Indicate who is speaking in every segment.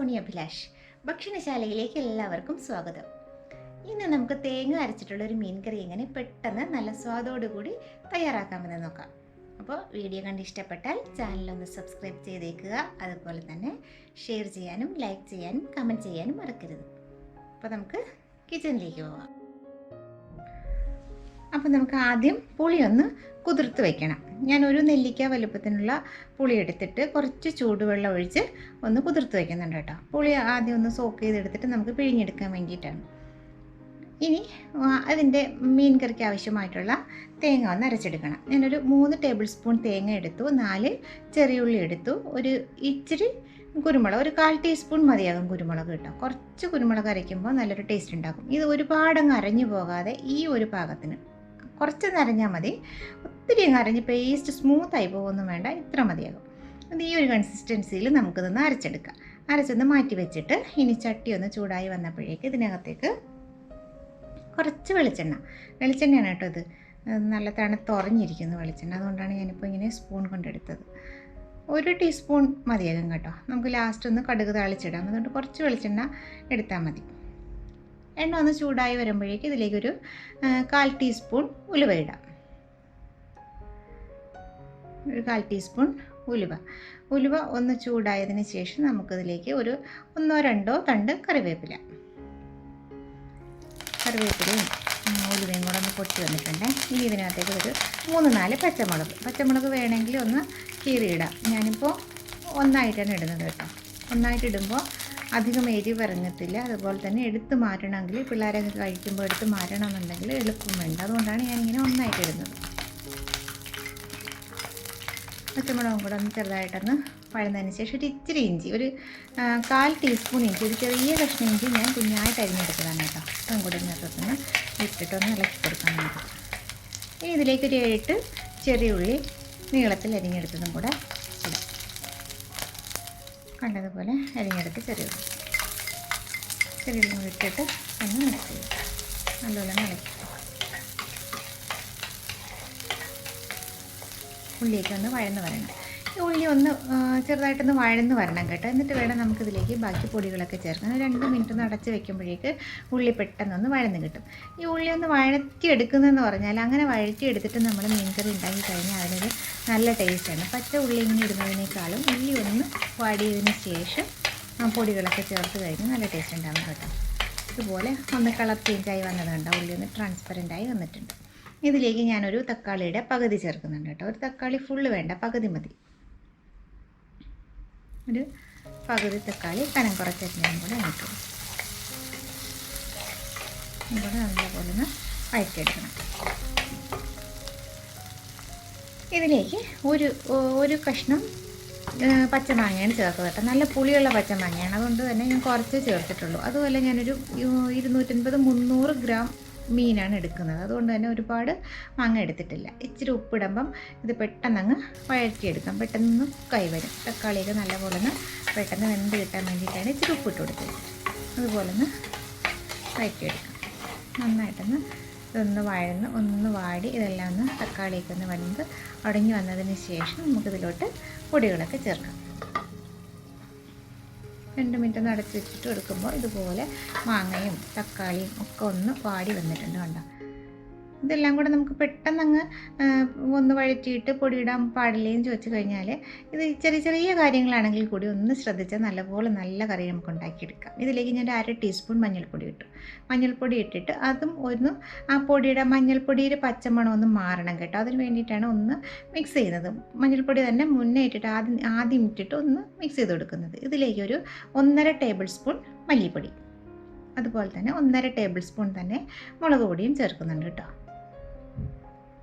Speaker 1: Sony Abhilash. ഭക്ഷണശാലയിലേക്ക് എല്ലാവർക്കും സ്വാഗതം. ഇന്ന് നമുക്ക് തേങ്ങ അരച്ചിട്ടുള്ള ഒരു മീൻ കറി എങ്ങനെ പെട്ടെന്ന് നല്ല സ്വാദോടുകൂടി തയ്യാറാക്കാമെന്ന് നോക്കാം. അപ്പോൾ വീഡിയോ കണ്ട് ഇഷ്ടപ്പെട്ടാൽ ചാനലൊന്ന് സബ്സ്ക്രൈബ് ചെയ്തേക്കുക. അതുപോലെ തന്നെ ഷെയർ ചെയ്യാനും ലൈക്ക് ചെയ്യാനും കമൻറ്റ് ചെയ്യാനും മറക്കരുത്. അപ്പോൾ നമുക്ക് കിച്ചണിലേക്ക് പോവാം. അപ്പോൾ നമുക്ക് ആദ്യം പുളി ഒന്ന് കുതിർത്ത് വയ്ക്കണം. ഞാൻ ഒരു നെല്ലിക്ക വലുപ്പത്തിനുള്ള പുളി എടുത്തിട്ട് കുറച്ച് ചൂടുവെള്ളം ഒഴിച്ച് ഒന്ന് കുതിർത്ത് വയ്ക്കുന്നുണ്ട് കേട്ടോ. പുളി ആദ്യം ഒന്ന് സോക്ക് ചെയ്തെടുത്തിട്ട് നമുക്ക് പിഴിഞ്ഞെടുക്കാൻ വേണ്ടിയിട്ടാണ്. ഇനി അതിൻ്റെ മീൻ കറിക്ക് ആവശ്യമായിട്ടുള്ള തേങ്ങ ഒന്ന് അരച്ചെടുക്കണം. ഞാനൊരു 3 ടേബിൾ സ്പൂൺ തേങ്ങ എടുത്തു, 4 ചെറിയുള്ളി എടുത്തു, ഒരു ഇച്ചിരി കുരുമുളക്, ഒരു 1/4 ടീസ്പൂൺ മതിയാകും കുരുമുളക് കേട്ടോ. കുറച്ച് കുരുമുളക് അരയ്ക്കുമ്പോൾ നല്ലൊരു ടേസ്റ്റ് ഉണ്ടാകും. ഇത് ഒരുപാടങ്ങ് അരഞ്ഞു പോകാതെ ഈ ഒരു പാകത്തിന് കുറച്ച് നരഞ്ഞാൽ മതി. ഒത്തിരി അങ്ങ് അരഞ്ഞ് പേസ്റ്റ് സ്മൂത്തായി പോകുമൊന്നും വേണ്ട, ഇത്ര മതിയാകും. അത് ഈ ഒരു കൺസിസ്റ്റൻസിയിൽ നമുക്കിതൊന്ന് അരച്ചെടുക്കാം. അരച്ചൊന്ന് മാറ്റി വെച്ചിട്ട് ഇനി ചട്ടി ഒന്ന് ചൂടായി വന്നപ്പോഴേക്ക് ഇതിനകത്തേക്ക് കുറച്ച് വെളിച്ചെണ്ണയാണ് കേട്ടോ. ഇത് നല്ല തണുത്തുറഞ്ഞിരിക്കുന്നു വെളിച്ചെണ്ണ, അതുകൊണ്ടാണ് ഞാനിപ്പോൾ ഇങ്ങനെ സ്പൂൺ കൊണ്ടെടുത്തത്. 1 ടീസ്പൂൺ മതിയാകും കേട്ടോ. നമുക്ക് ലാസ്റ്റ് ഒന്ന് കടുക് താളിച്ചിടാം. അതുകൊണ്ട് കുറച്ച് വെളിച്ചെണ്ണ എടുത്താൽ മതി. എണ്ണ ഒന്ന് ചൂടായി വരുമ്പോഴേക്ക് ഇതിലേക്കൊരു 1/4 ടീസ്പൂൺ ഉലുവ ഇടാം. ഒരു 1/4 ടീസ്പൂൺ ഉലുവ ഒന്ന് ചൂടായതിന് ശേഷം നമുക്കിതിലേക്ക് ഒരു 1-2 തണ്ട് കറിവേപ്പിലയും ഉലുവയും കൂടെ ഒന്ന് പൊട്ടി വന്നിട്ടുണ്ട്. ഇനി ഇതിനകത്തേക്ക് ഒരു 3-4 പച്ചമുളക് വേണമെങ്കിൽ ഒന്ന് കീറിയിടാം. ഞാനിപ്പോൾ ഒന്നായിട്ടാണ് ഇടുന്നത് കേട്ടോ. ഒന്നായിട്ട് ഇടുമ്പോൾ അധികം എരിവ് ഇറങ്ങത്തില്ല. അതുപോലെ തന്നെ എടുത്ത് മാറ്റണമെങ്കിൽ പിള്ളേരൊക്കെ കഴിക്കുമ്പോൾ എടുത്ത് മാറ്റണമെന്നുണ്ടെങ്കിൽ എളുപ്പം വേണ്ട. അതുകൊണ്ടാണ് ഞാനിങ്ങനെ ഒന്നായിട്ട് ഇടുന്നത്. പച്ചമുളകും കൂടെ ഒന്ന് ചെറുതായിട്ടൊന്ന് വഴന്നതിന് ശേഷം ഒരു ഇച്ചിരി ഇഞ്ചി, ഒരു 1/4 ടീസ്പൂൺ ഇഞ്ചി, ഒരു ചെറിയ കഷ്ണം ഇഞ്ചി ഞാൻ കുഞ്ഞായിട്ട് അരിഞ്ഞെടുത്തതാണ് കേട്ടോ. അതും കൂടി ഇതിനകത്തൊന്ന് ഇട്ടിട്ടൊന്ന് ഇളക്കി കൊടുക്കാൻ വേണ്ടി. ഇനി ഇതിലേക്ക് ഒരു 8 ചെറിയ ഉള്ളി നീളത്തിൽ അരിഞ്ഞെടുത്തതും കൂടെ ഇടാം. കണ്ടതുപോലെ അരിഞ്ഞെടുത്ത് ചെറിയ ഉള്ളി കൂടി ഇട്ടിട്ട് ഒന്ന് മിക്സ് ചെയ്യും. നല്ലപോലെ ഇളക്കി ഉള്ളിലേക്ക് ഒന്ന് വഴന്ന് വരണം. ഈ ഉള്ളി ഒന്ന് ചെറുതായിട്ടൊന്ന് വഴന്ന് വരണം കേട്ടോ. എന്നിട്ട് വേണം നമുക്കിതിലേക്ക് ബാക്കി പൊടികളൊക്കെ ചേർക്കാൻ. 2 മിനിറ്റ് ഒന്ന് അടച്ച് വെക്കുമ്പോഴേക്ക് ഉള്ളി പെട്ടെന്നൊന്ന് വഴന്ന് കിട്ടും. ഈ ഉള്ളി ഒന്ന് വഴറ്റിയെടുക്കുന്നതെന്ന് പറഞ്ഞാൽ അങ്ങനെ വഴറ്റിയെടുത്തിട്ട് നമ്മൾ മീൻകറി ഉണ്ടാക്കി കഴിഞ്ഞാൽ അതിനൊരു നല്ല ടേസ്റ്റാണ്. പച്ച ഉള്ളി ഇങ്ങനെ ഇടുന്നതിനേക്കാളും ഉള്ളി ഒന്ന് വാടിയതിന് ശേഷം പൊടികളൊക്കെ ചേർത്ത് കഴിഞ്ഞാൽ നല്ല ടേസ്റ്റ് ഉണ്ടാകും കേട്ടോ. ഇതുപോലെ ഒന്ന് കളർ ചേഞ്ചായി വന്നത് കണ്ടോ, ഉള്ളി ഒന്ന് ട്രാൻസ്പെറൻ്റായി വന്നിട്ടുണ്ട്. ഇതിലേക്ക് ഞാനൊരു തക്കാളിയുടെ പകുതി ചേർക്കുന്നുണ്ട് കേട്ടോ. ഒരു തക്കാളി ഫുള്ള് വേണ്ട, പകുതി മതി. ഒരു പകുതി തക്കാളി കനം കുറച്ചെല്ലാം കൂടെ ഇട്ടു. ഇവിടെ നല്ലപോലെ ഒന്ന് വഴറ്റിയെടുക്കണം. ഇതിലേക്ക് ഒരു കഷ്ണം പച്ചമാങ്ങയാണ് ചേർത്തത് കേട്ടോ. നല്ല പുളിയുള്ള പച്ചമാങ്ങയാണ്, അതുകൊണ്ട് തന്നെ ഞാൻ കുറച്ച് ചേർത്തിട്ടുള്ളൂ. അതുപോലെ ഞാനൊരു 250-300 ഗ്രാം മീനാണ് എടുക്കുന്നത്. അതുകൊണ്ട് തന്നെ ഒരുപാട് മാങ്ങ എടുത്തിട്ടില്ല. ഇച്ചിരി ഉപ്പിടുമ്പം ഇത് പെട്ടെന്നങ്ങ് വഴറ്റിയെടുക്കാം, പെട്ടെന്ന് കൈവരും. തക്കാളിയൊക്കെ നല്ലപോലെ ഒന്ന് പെട്ടെന്ന് വെന്ത് കിട്ടാൻ വേണ്ടിയിട്ടാണ് ഇച്ചിരി ഉപ്പിട്ട് കൊടുത്തത്. അതുപോലെ ഒന്ന് വഴറ്റിയെടുക്കാം. നന്നായിട്ടൊന്ന് ഇതൊന്ന് ഒന്ന് വാടി ഇതെല്ലാം ഒന്ന് തക്കാളിയൊക്കെ ഒന്ന് വെന്ത് ഉടഞ്ഞു വന്നതിന് ശേഷം നമുക്കിതിലോട്ട് പൊടികളൊക്കെ ചേർക്കാം. 2 മിനിറ്റ് ഒന്ന് അടച്ച് വെച്ചിട്ട് എടുക്കുമ്പോൾ ഇതുപോലെ മാങ്ങയും തക്കാളിയും ഒക്കെ ഒന്ന് വാടി വന്നിട്ടുണ്ട് കണ്ടോ. ഇതെല്ലാം കൂടെ നമുക്ക് പെട്ടെന്നങ്ങ് ഒന്ന് വഴറ്റിയിട്ട് പൊടിയിടാൻ പാടില്ലേന്ന് ചോദിച്ചു കഴിഞ്ഞാൽ ഇത് ചെറിയ കാര്യങ്ങളാണെങ്കിൽ കൂടി ഒന്ന് ശ്രദ്ധിച്ചാൽ നല്ലപോലെ നല്ല കറി നമുക്ക് ഉണ്ടാക്കിയെടുക്കാം. ഇതിലേക്ക് ഞാൻ 1/2 ടീസ്പൂൺ മഞ്ഞൾപ്പൊടി ഇട്ടു. മഞ്ഞൾപ്പൊടി ഇട്ടിട്ട് അതും ഒന്ന് ആ പൊടിയുടെ മഞ്ഞൾപ്പൊടിയുടെ പച്ചമണം ഒന്ന് മാറണം കേട്ടോ. അതിന് വേണ്ടിയിട്ടാണ് ഒന്ന് മിക്സ് ചെയ്യുന്നത്. മഞ്ഞൾപ്പൊടി തന്നെ മുന്നേ ഇട്ടിട്ട് ആദ്യം ഇട്ടിട്ട് ഒന്ന് മിക്സ് ചെയ്ത് കൊടുക്കുന്നത്. ഇതിലേക്ക് ഒരു 1.5 ടേബിൾ സ്പൂൺ മല്ലിപ്പൊടി, അതുപോലെ തന്നെ 1.5 ടേബിൾ സ്പൂൺ തന്നെ മുളക് പൊടിയും ചേർക്കുന്നുണ്ട് കേട്ടോ.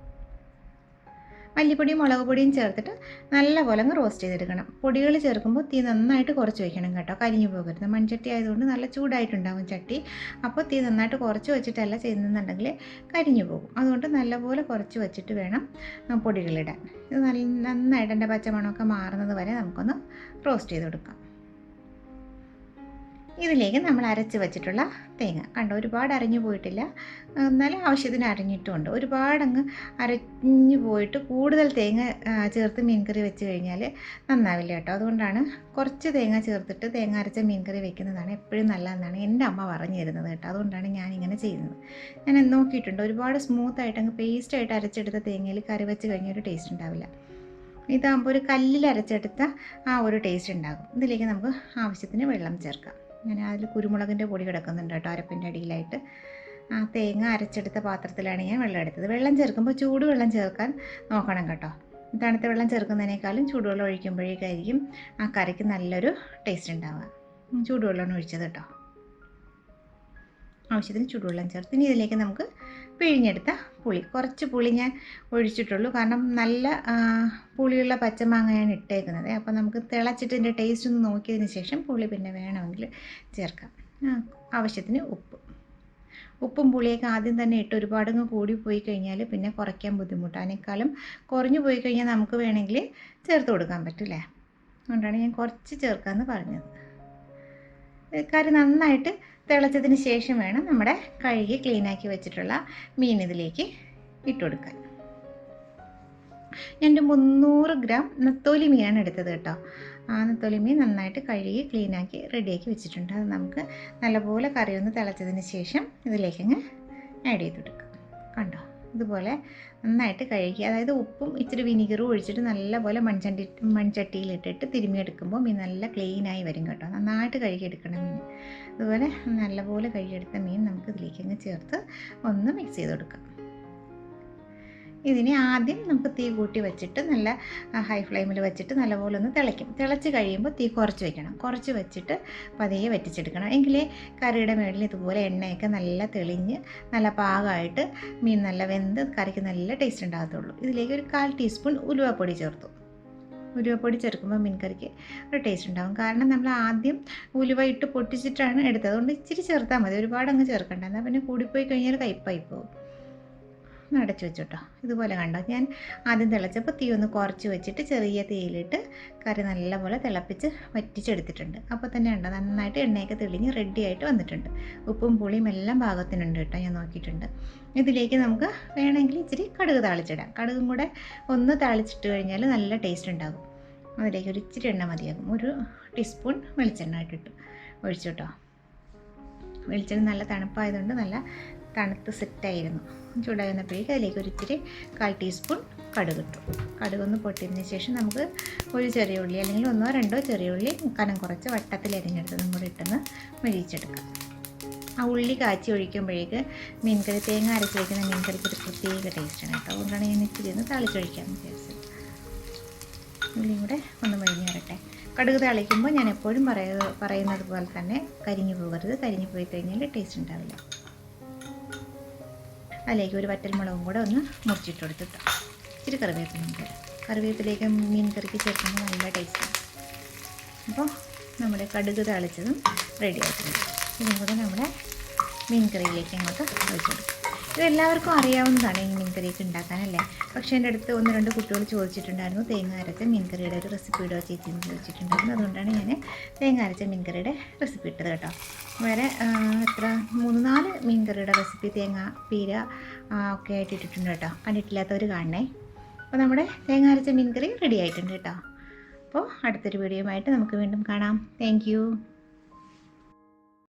Speaker 1: മല്ലിപ്പൊടിയും മുളക് പൊടിയും ചേർത്തിട്ട് നല്ലപോലെ അങ്ങ് റോസ്റ്റ് ചെയ്തെടുക്കണം. പൊടികൾ ചേർക്കുമ്പോൾ തീ നന്നായിട്ട് കുറച്ച് വയ്ക്കണം കേട്ടോ, കരിഞ്ഞു പോകരുത്. മൺചട്ടി ആയതുകൊണ്ട് നല്ല ചൂടായിട്ടുണ്ടാകും ചട്ടി. അപ്പോൾ തീ നന്നായിട്ട് കുറച്ച് വെച്ചിട്ടല്ല ചെയ്യുന്നുണ്ടെങ്കിൽ കരിഞ്ഞു പോകും. അതുകൊണ്ട് നല്ലപോലെ കുറച്ച് വെച്ചിട്ട് വേണം പൊടികളിടാൻ. ഇത് നന്നായിട്ട് എൻ്റെ പച്ചമണമൊക്കെ മാറുന്നത് വരെ നമുക്കൊന്ന് റോസ്റ്റ് ചെയ്ത് കൊടുക്കാം. ഇതിലേക്ക് നമ്മൾ അരച്ച് വെച്ചിട്ടുള്ള തേങ്ങ കണ്ടോ, ഒരുപാട് അരഞ്ഞു പോയിട്ടില്ല, എന്നാലും ആവശ്യത്തിന് അരഞ്ഞിട്ടുമുണ്ട്. ഒരുപാടങ്ങ് അരഞ്ഞു പോയിട്ട് കൂടുതൽ തേങ്ങ ചേർത്ത് മീൻകറി വെച്ച് കഴിഞ്ഞാൽ നന്നാവില്ല കേട്ടോ. അതുകൊണ്ടാണ് കുറച്ച് തേങ്ങ ചേർത്തിട്ട് തേങ്ങ അരച്ച മീൻകറി വെക്കുന്നതാണ് എപ്പോഴും നല്ലതെന്നാണ് എൻ്റെ അമ്മ പറഞ്ഞു തരുന്നത് കേട്ടോ. അതുകൊണ്ടാണ് ഞാനിങ്ങനെ ചെയ്യുന്നത്. ഞാൻ നോക്കിയിട്ടുണ്ട്, ഒരുപാട് സ്മൂത്തായിട്ട് അങ്ങ് പേസ്റ്റായിട്ട് അരച്ചെടുത്ത തേങ്ങയിൽ കറി വെച്ച് കഴിഞ്ഞൊരു ടേസ്റ്റ് ഉണ്ടാവില്ല. ഇതാകുമ്പോൾ ഒരു കല്ലിൽ അരച്ചെടുത്ത ആ ഒരു ടേസ്റ്റ് ഉണ്ടാകും. ഇതിലേക്ക് നമുക്ക് ആവശ്യത്തിന് വെള്ളം ചേർക്കാം. ഞാൻ അതിൽ കുരുമുളകിൻ്റെ പൊടി കിടക്കുന്നുണ്ട് കേട്ടോ അരപ്പിൻ്റെ അടിയിലായിട്ട്. ആ തേങ്ങ അരച്ചെടുത്ത പാത്രത്തിലാണ് ഞാൻ വെള്ളം എടുത്തത്. വെള്ളം ചേർക്കുമ്പോൾ ചൂടുവെള്ളം ചേർക്കാൻ നോക്കണം കേട്ടോ. തണുത്ത വെള്ളം ചേർക്കുന്നതിനേക്കാളും ചൂടുവെള്ളം ഒഴിക്കുമ്പോഴേക്കായിരിക്കും ആ കറിക്ക് നല്ലൊരു ടേസ്റ്റ് ഉണ്ടാവുക. ചൂടുവെള്ളമാണ് ഒഴിച്ചത് കേട്ടോ. ആവശ്യത്തിന് ചൂടുവെള്ളം ചേർത്ത് ഇനി ഇതിലേക്ക് നമുക്ക് പിഴിഞ്ഞെടുത്ത പുളി, കുറച്ച് പുളി ഞാൻ ഒഴിച്ചിട്ടുള്ളൂ, കാരണം നല്ല പുളിയുള്ള പച്ചമാങ്ങയാണ് ഇട്ടേക്കുന്നത്. അപ്പോൾ നമുക്ക് തിളച്ചിട്ട് ഇതിൻ്റെ ടേസ്റ്റ് ഒന്ന് നോക്കിയതിന് ശേഷം പുളി പിന്നെ വേണമെങ്കിൽ ചേർക്കാം. ആവശ്യത്തിന് ഉപ്പും പുളിയൊക്കെ ആദ്യം തന്നെ ഇട്ട് ഒരുപാടങ്ങ് കൂടി പോയി കഴിഞ്ഞാൽ പിന്നെ കുറയ്ക്കാൻ ബുദ്ധിമുട്ടാണ്. അതിനേക്കാളും കുറഞ്ഞു പോയി കഴിഞ്ഞാൽ നമുക്ക് വേണമെങ്കിൽ ചേർത്ത് കൊടുക്കാൻ പറ്റില്ലേ. അതുകൊണ്ടാണ് ഞാൻ കുറച്ച് ചേർക്കാമെന്ന് പറഞ്ഞത്. കറി നന്നായിട്ട് തിളച്ചതിന് ശേഷം വേണം നമ്മുടെ കഴുകി ക്ലീനാക്കി വെച്ചിട്ടുള്ള മീൻ ഇതിലേക്ക് ഇട്ട് കൊടുക്കാൻ. ഞാൻ 300 ഗ്രാം നത്തോലി മീനാണ് എടുത്തത് കേട്ടോ. ആ നത്തോലി മീൻ നന്നായിട്ട് കഴുകി ക്ലീനാക്കി റെഡിയാക്കി വെച്ചിട്ടുണ്ട്. അത് നമുക്ക് നല്ലപോലെ കറി ഒന്ന് തിളച്ചതിന് ശേഷം ഇതിലേക്കങ്ങ് ആഡ് ചെയ്ത് കൊടുക്കാം. കണ്ടോ, ഇതുപോലെ നന്നായിട്ട് കഴുകി, അതായത് ഉപ്പും ഇച്ചിരി വിനീഗറും ഒഴിച്ചിട്ട് നല്ലപോലെ മൺചട്ടിയിലിട്ടിട്ട് തിരുമ്മിയെടുക്കുമ്പോൾ മീൻ നല്ല ക്ലീനായി വരും കേട്ടോ. നന്നായിട്ട് കഴുകിയെടുക്കണം മീൻ. അതുപോലെ നല്ലപോലെ കഴുകിയെടുത്ത മീൻ നമുക്ക് ഇതിലേക്കങ്ങ് ചേർത്ത് ഒന്ന് മിക്സ് ചെയ്ത് കൊടുക്കാം. ഇതിനെ ആദ്യം നമുക്ക് തീ കൂട്ടി വെച്ചിട്ട് നല്ല ഹൈ ഫ്ലെയിമിൽ വെച്ചിട്ട് നല്ലപോലെ ഒന്ന് തിളയ്ക്കും. തിളച്ച് കഴിയുമ്പോൾ തീ കുറച്ച് വയ്ക്കണം. കുറച്ച് വെച്ചിട്ട് പതിയെ വറ്റിച്ചെടുക്കണം. എങ്കിലേ കറിയുടെ മുകളിൽ ഇതുപോലെ എണ്ണയൊക്കെ നല്ല തെളിഞ്ഞ് നല്ല പാകമായിട്ട് മീൻ നല്ല വെന്ത് കറിക്ക് നല്ല ടേസ്റ്റ് ഉണ്ടാകത്തുള്ളൂ. ഇതിലേക്ക് ഒരു 1/4 ടീസ്പൂൺ ഉലുവപ്പൊടി ചേർത്തു. ഉലുവപ്പൊടി ചേർക്കുമ്പോൾ മീൻ കറിക്ക് ഒരു ടേസ്റ്റ് ഉണ്ടാകും. കാരണം നമ്മൾ ആദ്യം ഉലുവ ഇട്ട് പൊട്ടിച്ചിട്ടാണ് എടുത്തത്. അതുകൊണ്ട് ഇച്ചിരി ചേർത്താൽ മതി, ഒരുപാട് അങ്ങ് ചേർക്കണ്ട. എന്നാൽ പിന്നെ കൂടിപ്പോയി കഴിഞ്ഞാൽ കയ്പ്പായി പോകും. അടച്ചു വെച്ചോട്ടോ. ഇതുപോലെ കണ്ടോ, ഞാൻ ആദ്യം തിളച്ചപ്പോൾ തീ ഒന്ന് കുറച്ച് വെച്ചിട്ട് ചെറിയ തീയിലിട്ട് കറി നല്ലപോലെ തിളപ്പിച്ച് വറ്റിച്ചെടുത്തിട്ടുണ്ട്. അപ്പോൾ തന്നെ ഉണ്ടോ നന്നായിട്ട് എണ്ണയൊക്കെ തെളിഞ്ഞ് റെഡിയായിട്ട് വന്നിട്ടുണ്ട്. ഉപ്പും പുളിയും എല്ലാം പാകത്തിനുണ്ട് കേട്ടോ, ഞാൻ നോക്കിയിട്ടുണ്ട്. ഇതിലേക്ക് നമുക്ക് വേണമെങ്കിൽ ഇച്ചിരി കടുക് താളിച്ചിടാം. കടുകും കൂടെ ഒന്ന് താളിച്ചിട്ട് കഴിഞ്ഞാൽ നല്ല ടേസ്റ്റ് ഉണ്ടാകും. അതിലേക്ക് ഒരു ഇച്ചിരി എണ്ണ മതിയാകും. 1 ടീസ്പൂൺ വെളിച്ചെണ്ണ ഇട്ടിട്ട് ഒഴിച്ചു കേട്ടോ. വെളിച്ചെണ്ണ നല്ല തണുപ്പായതുകൊണ്ട് നല്ല തണുത്ത് സെറ്റായിരുന്നു. ചൂടായി വന്നപ്പോഴേക്കും അതിലേക്ക് ഒരു ഇച്ചിരി 1/4 ടീസ്പൂൺ കടുക് ഇട്ടു. കടുകൊന്ന് പൊട്ടിയതിന് ശേഷം നമുക്ക് ഒരു ചെറിയ ഉള്ളി അല്ലെങ്കിൽ 1 or 2 ചെറിയ ഉള്ളി കനം കുറച്ച് വട്ടത്തിൽ അരിഞ്ഞെടുത്തതും കൂടി ഇട്ടെന്ന് മെഴിച്ചെടുക്കാം. ആ ഉള്ളി കാച്ചി ഒഴിക്കുമ്പോഴേക്ക് മീൻകറി തേങ്ങ അരച്ച് വയ്ക്കുന്ന മീൻകറിക്ക് ഒരു പ്രത്യേക ടേസ്റ്റാണ് കേട്ടോ. അതുകൊണ്ടാണ് ഞാൻ ഇച്ചിരി ഒന്ന് താളിച്ചൊഴിക്കാമെന്ന് വിചാരിച്ചത്. ഉള്ളിയും കൂടെ ഒന്ന് മെഴിഞ്ഞ് വരട്ടെ. കടുക് താളിക്കുമ്പോൾ ഞാൻ എപ്പോഴും പറയുന്നത് പോലെ തന്നെ കരിഞ്ഞു പോകരുത്. കരിഞ്ഞു പോയി കഴിഞ്ഞാൽ ടേസ്റ്റ് ഉണ്ടാവില്ല. അതിലേക്ക് ഒരു വറ്റൽമുളകും കൂടെ ഒന്ന് മുറിച്ചിട്ട് കൊടുത്തിട്ട് ഇച്ചിരി കറിവേപ്പിലേക്ക് മീൻ കറിക്ക് ചേർക്കുമ്പോൾ നല്ല ടേസ്റ്റാണ്. അപ്പോൾ നമ്മുടെ കടുക് താളിച്ചതും റെഡി ആയിട്ടുണ്ട്. ഇതും കൂടെ നമ്മുടെ മീൻ കറിയിലേക്ക് അങ്ങോട്ട് ഒഴിച്ചെടുക്കും. ഇതെല്ലാവർക്കും അറിയാവുന്നതാണ് ഈ മീൻ കറിയൊക്കെ ഉണ്ടാക്കാനല്ലേ. പക്ഷേ എൻ്റെ അടുത്ത് 1-2 കുട്ടികൾ ചോദിച്ചിട്ടുണ്ടായിരുന്നു തേങ്ങ അരച്ച മീൻ കറിയുടെ ഒരു റെസിപ്പി ഇടുക ചേച്ചി എന്ന് ചോദിച്ചിട്ടുണ്ടായിരുന്നു. അതുകൊണ്ടാണ് ഞാൻ തേങ്ങ അരച്ച മീൻ കറിയുടെ റെസിപ്പി ഇട്ടത് കേട്ടോ. വേറെ 3-4 മീൻ കറിയുടെ റെസിപ്പി തേങ്ങ പീര ഒക്കെ ആയിട്ട് ഇട്ടിട്ടുണ്ട് കേട്ടോ. കണ്ടിട്ടില്ലാത്തവർ കാണണേ. അപ്പോൾ നമ്മുടെ തേങ്ങ അരച്ച മീൻ കറി റെഡി ആയിട്ടുണ്ട് കേട്ടോ. അപ്പോൾ അടുത്തൊരു വീഡിയോയുമായിട്ട് നമുക്ക് വീണ്ടും കാണാം. Thank you.